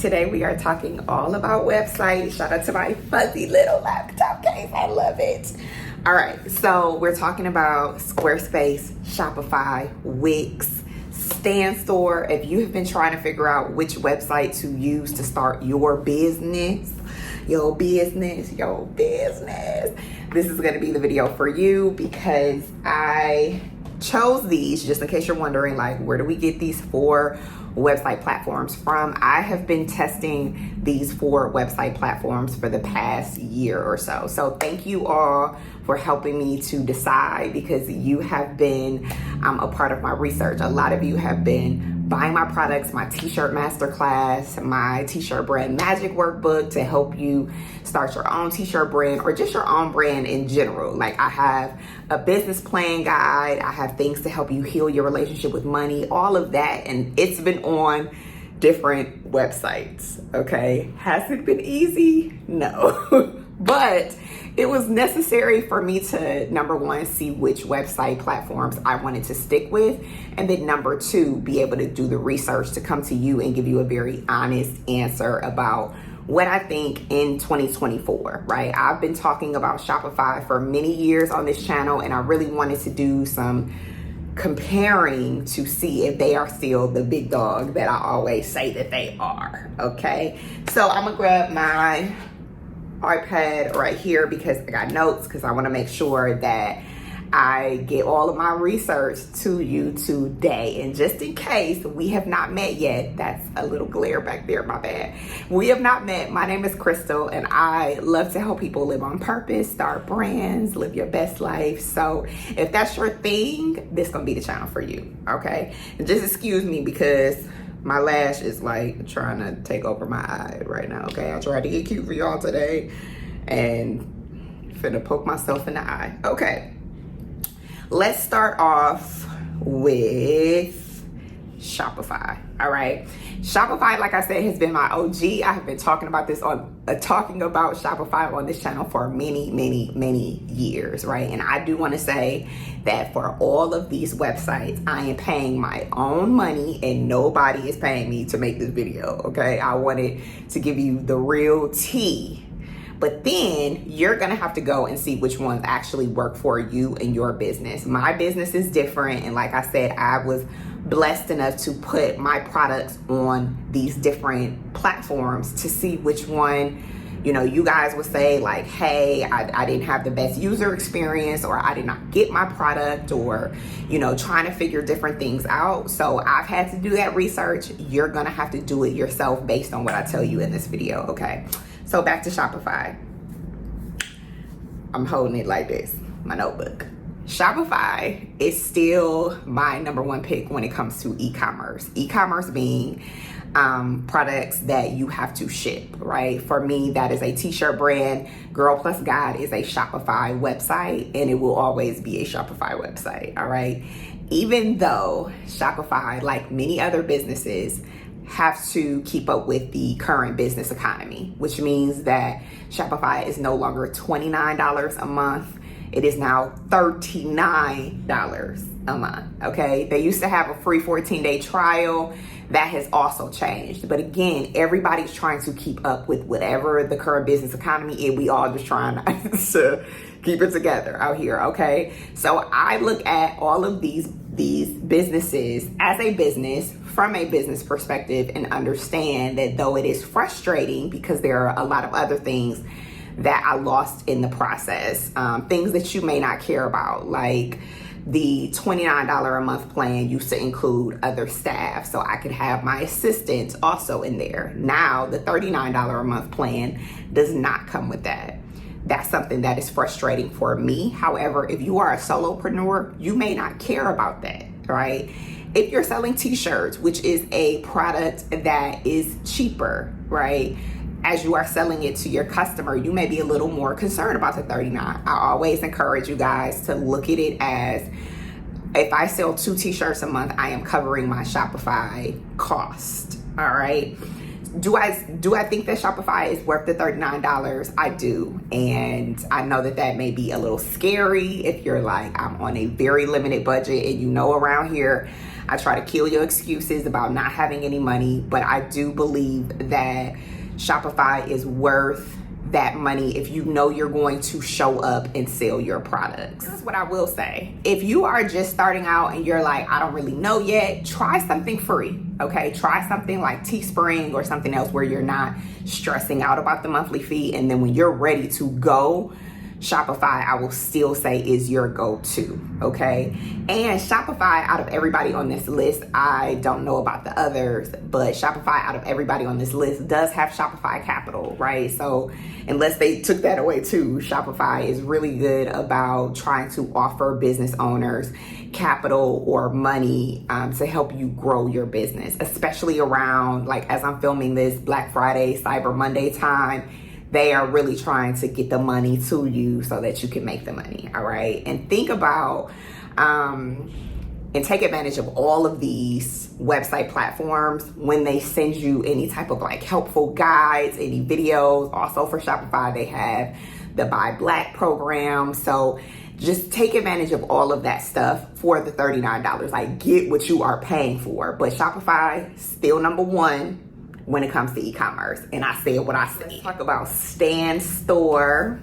Today we are talking all about websites. Shout out to my fuzzy little laptop case. I love it. All right, so we're talking about Squarespace, Shopify, Wix, StanStore. If you have been trying to figure out which website to use to start your business, this is going to be the video for you, because I chose these, just in case you're wondering, like, where do we get these 4 website platforms from? I have been testing these 4 website platforms for the past year or so. So thank you all for helping me to decide, because you have been a part of my research. A lot of you have been buying my products, my t-shirt masterclass, my t-shirt brand magic workbook to help you start your own t-shirt brand, or just your own brand in general. Like, I have a business plan guide, I have things to help you heal your relationship with money, all of that. And it's been on different websites, okay? Has it been easy? No. But it was necessary for me to, number one, see which website platforms I wanted to stick with, and then number 2, be able to do the research to come to you and give you a very honest answer about what I think in 2024, right? I've been talking about Shopify for many years on this channel, and I really wanted to do some comparing to see if they are still the big dog that I always say that they are, okay? So I'm gonna grab my iPad right here, because I got notes, because I want to make sure that I get all of my research to you today. And just in case we have not met yet, that's a little glare back there, my bad. We have not met. My name is Crystal, and I love to help people live on purpose, start brands, live your best life. So if that's your thing, this is gonna be the channel for you, okay? And just excuse me, because my lash is like trying to take over my eye right now, okay? I tried to get cute for y'all today and finna poke myself in the eye. Okay, let's start off with Shopify, all right? Shopify, like I said, has been my OG. I have been talking about Shopify on this channel for many years, right? And I do want to say that for all of these websites, I am paying my own money, and nobody is paying me to make this video, okay? I wanted to give you the real tea. But then you're gonna have to go and see which ones actually work for you and your business. My business is different, and like I said, I was blessed enough to put my products on these different platforms to see which one, you guys would say like, hey, I didn't have the best user experience, or I did not get my product, or, trying to figure different things out. So I've had to do that research. You're gonna have to do it yourself based on what I tell you in this video, okay? So back to Shopify. I'm holding it like this, my notebook. Shopify is still my number 1 pick when it comes to e-commerce. E-commerce being products that you have to ship, right? For me, that is a t-shirt brand. Girl Plus God is a Shopify website, and it will always be a Shopify website, all right? Even though Shopify, like many other businesses, have to keep up with the current business economy, which means that Shopify is no longer $29 a month. It is now $39 a month, okay? They used to have a free 14-day trial. That has also changed. But again, everybody's trying to keep up with whatever the current business economy is. We all just trying to keep it together out here, okay? So I look at all of these businesses as a business from a business perspective, and understand that though it is frustrating, because there are a lot of other things that I lost in the process, things that you may not care about, like the $29 a month plan used to include other staff, so I could have my assistants also in there. Now the $39 a month plan does not come with that. That's something that is frustrating for me. However, if you are a solopreneur, you may not care about that, right? If you're selling t-shirts, which is a product that is cheaper, right? As you are selling it to your customer, you may be a little more concerned about the $39. I always encourage you guys to look at it as, if I sell 2 t-shirts a month, I am covering my Shopify cost, all right? do I think that Shopify is worth the $39? I do. And I know that may be a little scary if you're like, I'm on a very limited budget, and you know around here I try to kill your excuses about not having any money, but I do believe that Shopify is worth that money if you know you're going to show up and sell your products. This is what I will say. If you are just starting out and you're like, I don't really know yet, try something free, okay? Try something like Teespring or something else where you're not stressing out about the monthly fee. And then when you're ready to go, Shopify, I will still say, is your go-to, okay? And Shopify, out of everybody on this list, I don't know about the others, but Shopify, out of everybody on this list, does have Shopify Capital, right? So unless they took that away too, Shopify is really good about trying to offer business owners capital or money to help you grow your business, especially around, like, as I'm filming this, Black Friday, Cyber Monday time. They are really trying to get the money to you so that you can make the money, all right? And think about and take advantage of all of these website platforms when they send you any type of like helpful guides, any videos. Also for Shopify, they have the Buy Black program. So just take advantage of all of that stuff for the $39. Like, get what you are paying for. But Shopify, still number one when it comes to e-commerce. And I said what I said. Let's talk about StanStore.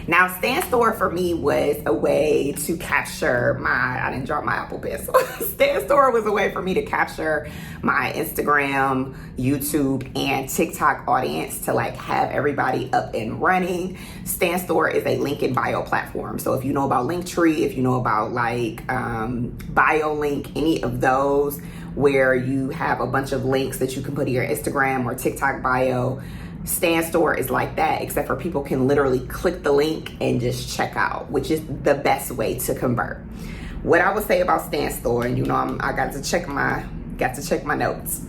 Now, StanStore for me was a way to capture I didn't drop my Apple Pencil. StanStore was a way for me to capture my Instagram, YouTube, and TikTok audience to like have everybody up and running. StanStore is a link in bio platform. So if you know about Linktree, if you know about like BioLink, any of those, where you have a bunch of links that you can put in your Instagram or TikTok bio, StanStore is like that, except for people can literally click the link and just check out, which is the best way to convert. What I would say about StanStore, and you know, I got to check my notes.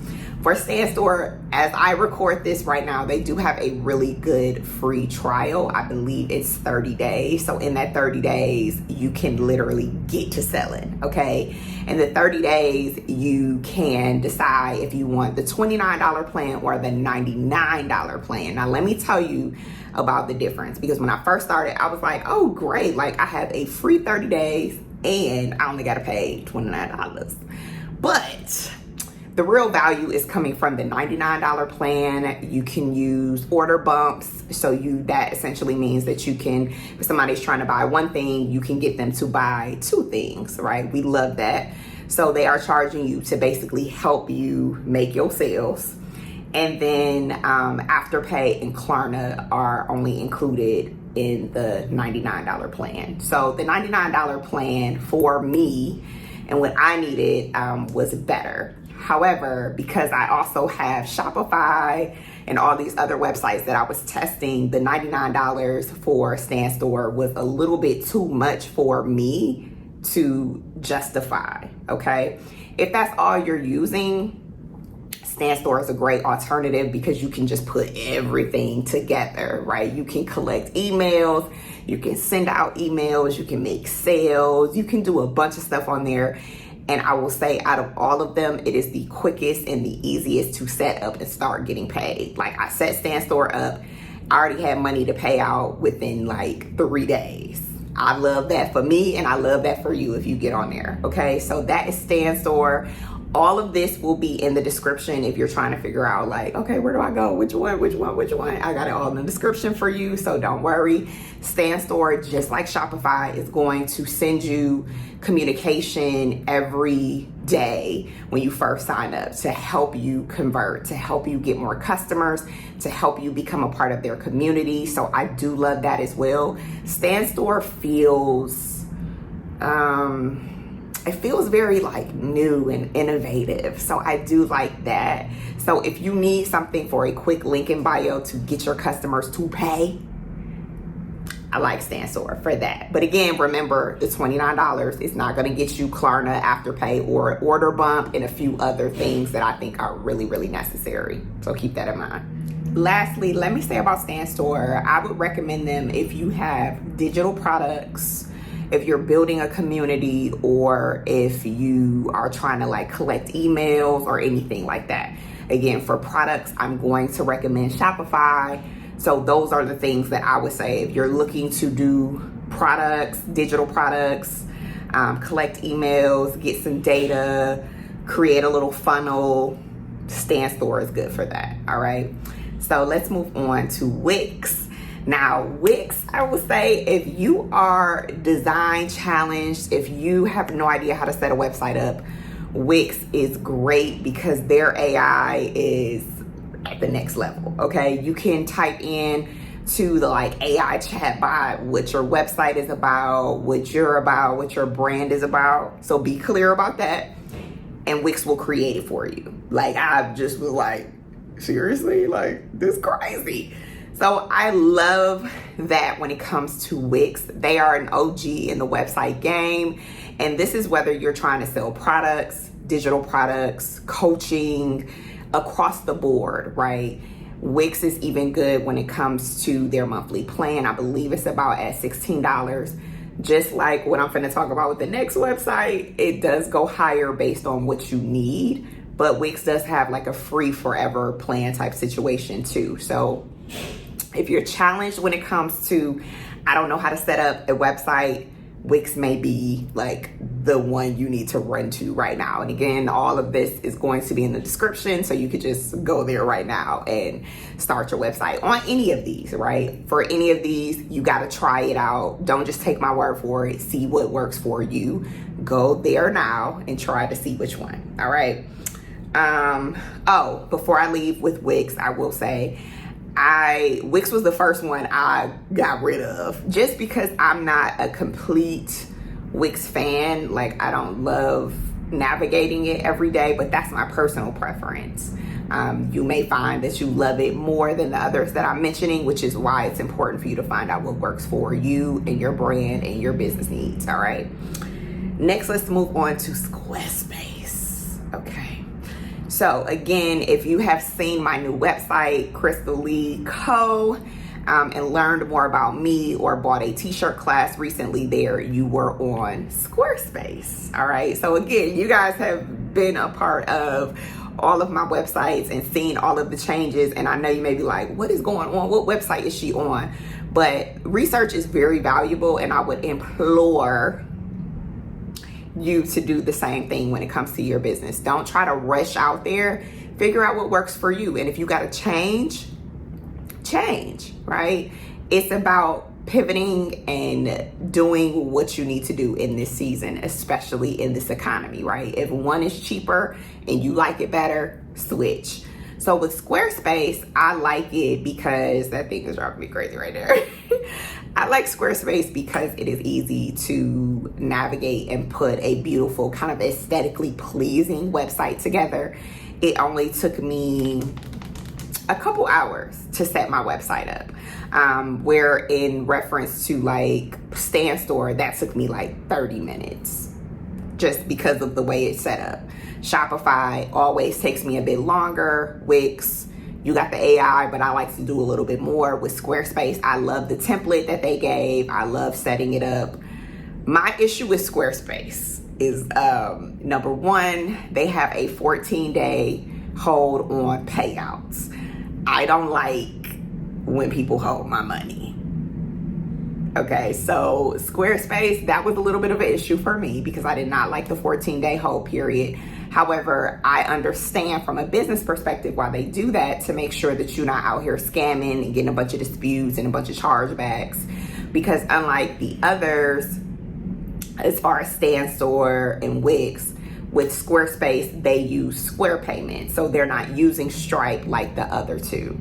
For StanStore, as I record this right now, they do have a really good free trial. I believe it's 30 days. So in that 30 days, you can literally get to selling, okay? In the 30 days, you can decide if you want the $29 plan or the $99 plan. Now, let me tell you about the difference, because when I first started, I was like, oh, great. Like, I have a free 30 days and I only got to pay $29. But the real value is coming from the $99 plan. You can use order bumps. So that essentially means that you can, if somebody's trying to buy one thing, you can get them to buy two things, right? We love that. So they are charging you to basically help you make your sales. And then Afterpay and Klarna are only included in the $99 plan. So the $99 plan for me and what I needed was better. However, because I also have Shopify and all these other websites that I was testing, the $99 for StanStore was a little bit too much for me to justify, okay? If that's all you're using, StanStore is a great alternative because you can just put everything together, right? You can collect emails, you can send out emails, you can make sales, you can do a bunch of stuff on there. And I will say, out of all of them, it is the quickest and the easiest to set up and start getting paid. Like, I set StanStore up, I already had money to pay out within like 3 days. I love that for me, and I love that for you if you get on there, okay? So that is StanStore. All of this will be in the description if you're trying to figure out like, okay, where do I go? Which one? I got it all in the description for you, so don't worry. StanStore, just like Shopify, is going to send you communication every day when you first sign up to help you convert, to help you get more customers, to help you become a part of their community. So I do love that as well. StanStore feels, it feels very like new and innovative. So I do like that. So if you need something for a quick link in bio to get your customers to pay, I like StanStore for that. But again, remember, the $29 is not going to get you Klarna, Afterpay, or Order Bump, and a few other things that I think are really, really necessary. So keep that in mind. Lastly, let me say about StanStore, I would recommend them if you have digital products, if you're building a community, or if you are trying to like collect emails or anything like that. Again, for products, I'm going to recommend Shopify. So those are the things that I would say if you're looking to do products, digital products, collect emails, get some data, create a little funnel. StanStore is good for that. All right. So let's move on to Wix. Now, Wix, I would say if you are design challenged, if you have no idea how to set a website up, Wix is great because their AI is at the next level. Okay. You can type in to the AI chatbot what your website is about, what you're about, what your brand is about. So be clear about that. And Wix will create it for you. I just was seriously? This crazy. So I love that when it comes to Wix. They are an OG in the website game. And this is whether you're trying to sell products, digital products, coaching, across the board, right? Wix is even good when it comes to their monthly plan. I believe it's about at $16. Just like what I'm going to talk about with the next website, it does go higher based on what you need. But Wix does have a free forever plan type situation too. So if you're challenged when it comes to, I don't know how to set up a website, Wix may be the one you need to run to right now. And again, all of this is going to be in the description, so you could just go there right now and start your website on any of these, right? For any of these, you got to try it out. Don't just take my word for it. See what works for you. Go there now and try to see which one. All right. Before I leave with Wix, I will say Wix was the first one I got rid of just because I'm not a complete Wix fan. I don't love navigating it every day, but that's my personal preference. You may find that you love it more than the others that I'm mentioning, which is why it's important for you to find out what works for you and your brand and your business needs. All right. Next, let's move on to Squarespace. Okay. So again, if you have seen my new website, Crystal Lee Co., and learned more about me or bought a t-shirt class recently there, you were on Squarespace. All right. So again, you guys have been a part of all of my websites and seen all of the changes. And I know you may be like, what is going on? What website is she on? But research is very valuable, and I would implore you to do the same thing when it comes to your business. Don't try to rush out there. Figure out what works for you. And if you got to change, right? It's about pivoting and doing what you need to do in this season, especially in this economy, right? If one is cheaper and you like it better, switch. So with Squarespace, I like it because that thing is driving me crazy right there. I like Squarespace because it is easy to navigate and put a beautiful, kind of aesthetically pleasing website together. It only took me a couple hours to set my website up. Where in reference to StanStore, that took me 30 minutes just because of the way it's set up. Shopify always takes me a bit longer. Wix, you got the AI, but I like to do a little bit more. With Squarespace, I love the template that they gave. I love setting it up. My issue with Squarespace is, number one, they have a 14-day hold on payouts. I don't like when people hold my money. Okay, so Squarespace, that was a little bit of an issue for me because I did not like the 14-day hold period. However, I understand from a business perspective why they do that, to make sure that you're not out here scamming and getting a bunch of disputes and a bunch of chargebacks. Because unlike the others, as far as StanStore and Wix, with Squarespace, they use Square Payment. So they're not using Stripe like the other two.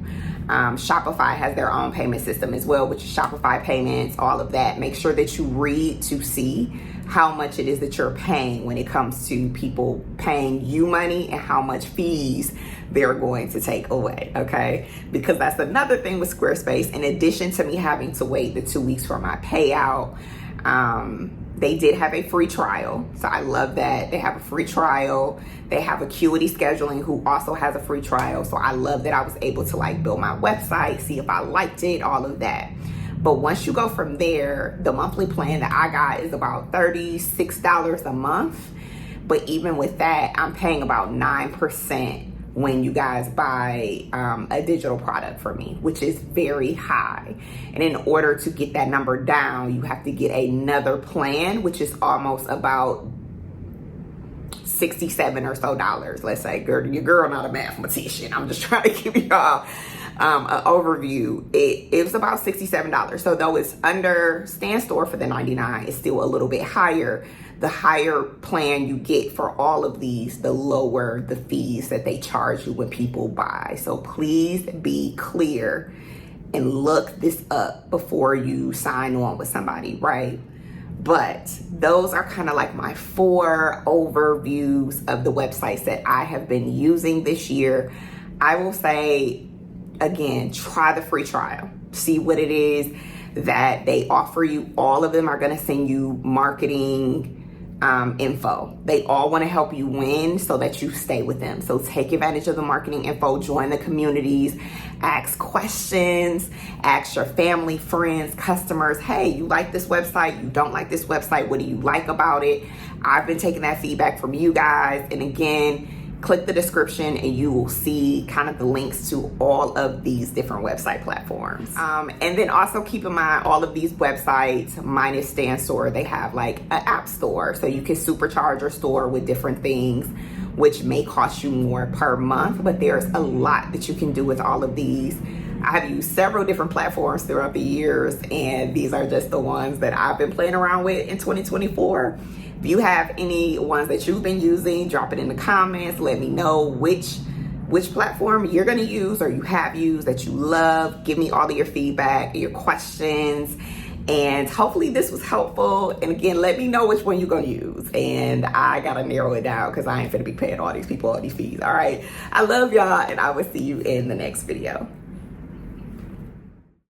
Shopify has their own payment system as well, which is Shopify Payments, all of that. Make sure that you read to see how much it is that you're paying when it comes to people paying you money and how much fees they're going to take away, okay? Because that's another thing with Squarespace. In addition to me having to wait the 2 weeks for my payout, they did have a free trial. So I love that. They have a free trial. They have Acuity Scheduling, who also has a free trial. So I love that I was able to build my website, see if I liked it, all of that. But once you go from there, the monthly plan that I got is about $36 a month. But even with that, I'm paying about 9% when you guys buy a digital product from me, which is very high. And in order to get that number down, you have to get another plan, which is almost about $67 or so. Let's say, girl, your girl not a mathematician. I'm just trying to give y'all an overview. It was about $67. So though it's under StanStore for the $99, it's still a little bit higher. The higher plan you get for all of these, the lower the fees that they charge you when people buy. So please be clear and look this up before you sign on with somebody, right? But those are kind of like my 4 overviews of the websites that I have been using this year. I will say, again, try the free trial. See what it is that they offer you. All of them are going to send you marketing info. They all want to help you win so that you stay with them. So take advantage of the marketing info, join the communities, ask questions, ask your family, friends, customers, hey, you like this website? You don't like this website? What do you like about it? I've been taking that feedback from you guys. And again, click the description and you will see kind of the links to all of these different website platforms. And then also keep in mind, all of these websites, minus StanStore, they have like an app store. So you can supercharge your store with different things, which may cost you more per month, but there's a lot that you can do with all of these. I have used several different platforms throughout the years, and these are just the ones that I've been playing around with in 2024. If you have any ones that you've been using, drop it in the comments. Let me know which platform you're going to use or you have used that you love. Give me all of your feedback, your questions, and hopefully this was helpful. And again, let me know which one you're going to use. And I got to narrow it down because I ain't finna be paying all these people all these fees. All right. I love y'all, and I will see you in the next video.